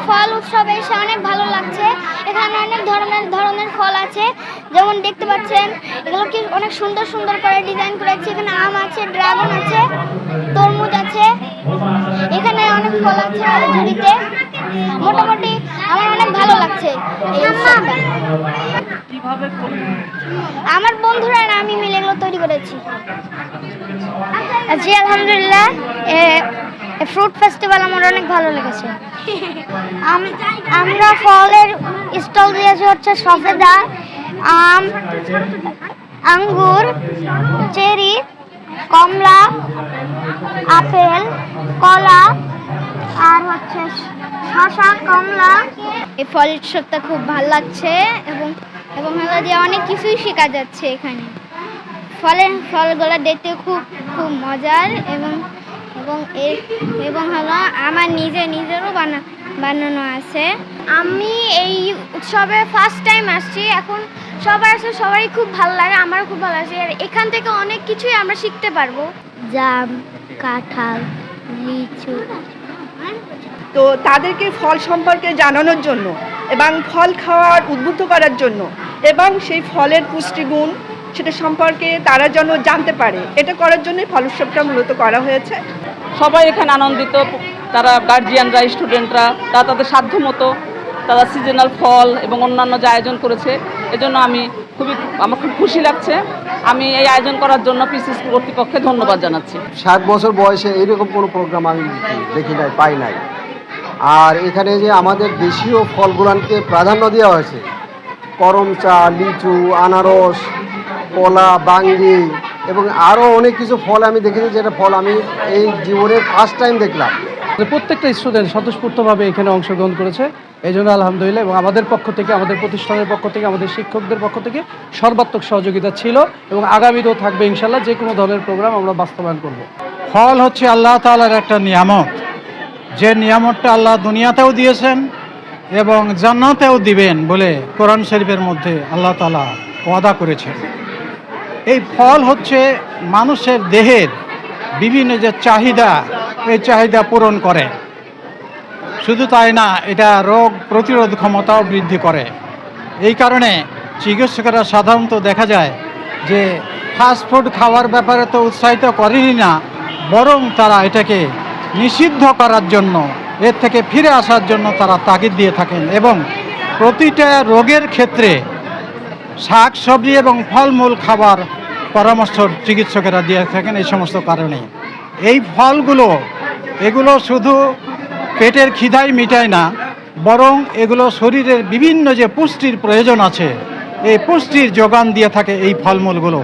ফল উৎসবে এসে অনেক ভালো লাগছে। এখানে অনেক ধরনের ফল আছে, যেমন দেখতে পাচ্ছেন এগুলো কি অনেক সুন্দর সুন্দর করে ডিজাইন করেছে। এখানে আম আছে, ড্রাগন আছে, তরমুজ আছে, এখানে অনেক ফল আছে ঝুড়িতে। মোটামুটি আমার অনেক ভালো লাগছে এই উৎসবটা। আমার বন্ধুরা আর আমি মিলে এগুলো তৈরি করেছি। জি আলহামদুলিল্লাহ, ফ্রুট ফেস্টিভ্যাল আমার অনেক ভালো লেগেছে। আমরা ফলের স্টল দিয়েছি হচ্ছে সফেদা, আম, আঙ্গুর, চেরি, কমলা, আপেল, কলা আর হচ্ছে শসা, কমলা। এই ফল উৎসবটা খুব ভালো লাগছে এবং হলো যে অনেক কিছুই শেখা যাচ্ছে এখানে। ফলগুলো দেখতে খুব মজার এবং হলো আমার নিজেরও বানানো আছে। আমি এই উৎসবে ফার্স্ট টাইম আসছি। এখন সবারই খুব ভালো লাগে, আমারও খুব ভালো লাগে। আর এখান থেকে অনেক কিছুই আমরা শিখতে পারবো। জাম, কাঁঠাল, লিচু। তো তাদেরকে ফল সম্পর্কে জানানোর জন্য এবং ফল খাওয়ার উদ্বুদ্ধ করার জন্য এবং সেই ফলের পুষ্টিগুণ সেটা সম্পর্কে তারা যেন জানতে পারে, এটা করার জন্যই ফল উৎসবটা মূলত করা হয়েছে। সবাই এখানে আনন্দিত, তারা গার্জিয়ানরা, স্টুডেন্টরা, তারা তাদের সাধ্য মতো তারা সিজনাল ফল এবং অন্যান্য যে আয়োজন করেছে, এজন্য আমার খুব খুশি লাগছে। আমি এই আয়োজন করার জন্য পিসি স্কুল কর্তৃপক্ষকে ধন্যবাদ জানাচ্ছি। 7 বছর বয়সে এইরকম কোনো প্রোগ্রাম আমি দেখি নাই, পাই নাই। আর এখানে যে আমাদের দেশীয় ফলগুলোকে প্রাধান্য দেওয়া হয়েছে, করমচা, লিচু, আনারস, কলা, বাঙ্গি এবং আরও অনেক কিছু ফল আমি দেখেছি, যেটা ফল আমি এই জীবনের ফার্স্ট টাইম দেখলাম। প্রত্যেকটা স্টুডেন্ট স্বতঃস্ফূর্তভাবে এখানে অংশগ্রহণ করেছে, এই জন্য আলহামদুলিল্লাহ। এবং আমাদের পক্ষ থেকে, আমাদের প্রতিষ্ঠানের পক্ষ থেকে, আমাদের শিক্ষকদের পক্ষ থেকে সর্বাত্মক সহযোগিতা ছিল এবং আগামীতেও থাকবে ইনশাল্লাহ। যে কোনো ধরনের প্রোগ্রাম আমরা বাস্তবায়ন করব। ফল হচ্ছে আল্লাহ তাআলার একটা নিয়ামত, যে নিয়ামতটা আল্লাহ দুনিয়াতেও দিয়েছেন এবং জান্নাতেও দিবেন বলে কোরআন শরীফের মধ্যে আল্লাহ তাআলা ওয়াদা করেছেন। এই ফল হচ্ছে মানুষের দেহের বিভিন্ন যে চাহিদা, এই চাহিদা পূরণ করে। শুধু তাই না, এটা রোগ প্রতিরোধ ক্ষমতাও বৃদ্ধি করে। এই কারণে চিকিৎসকেরা সাধারণত দেখা যায় যে ফাস্টফুড খাওয়ার ব্যাপারে তো উৎসাহিত করেনই না, বরং তারা এটাকে নিষিদ্ধ করার জন্য, এর থেকে ফিরে আসার জন্য তারা তাগিদ দিয়ে থাকেন। এবং প্রতিটা রোগের ক্ষেত্রে শাক সবজি এবং ফলমূল খাবার পরামর্শ চিকিৎসকেরা দিয়ে থাকেন। এই সমস্ত কারণে এই এগুলো শুধু পেটের খিদাই মিটায় না, বরং এগুলো শরীরের বিভিন্ন যে পুষ্টির প্রয়োজন আছে, এই পুষ্টির যোগান দিয়ে থাকে এই ফলমূলগুলো।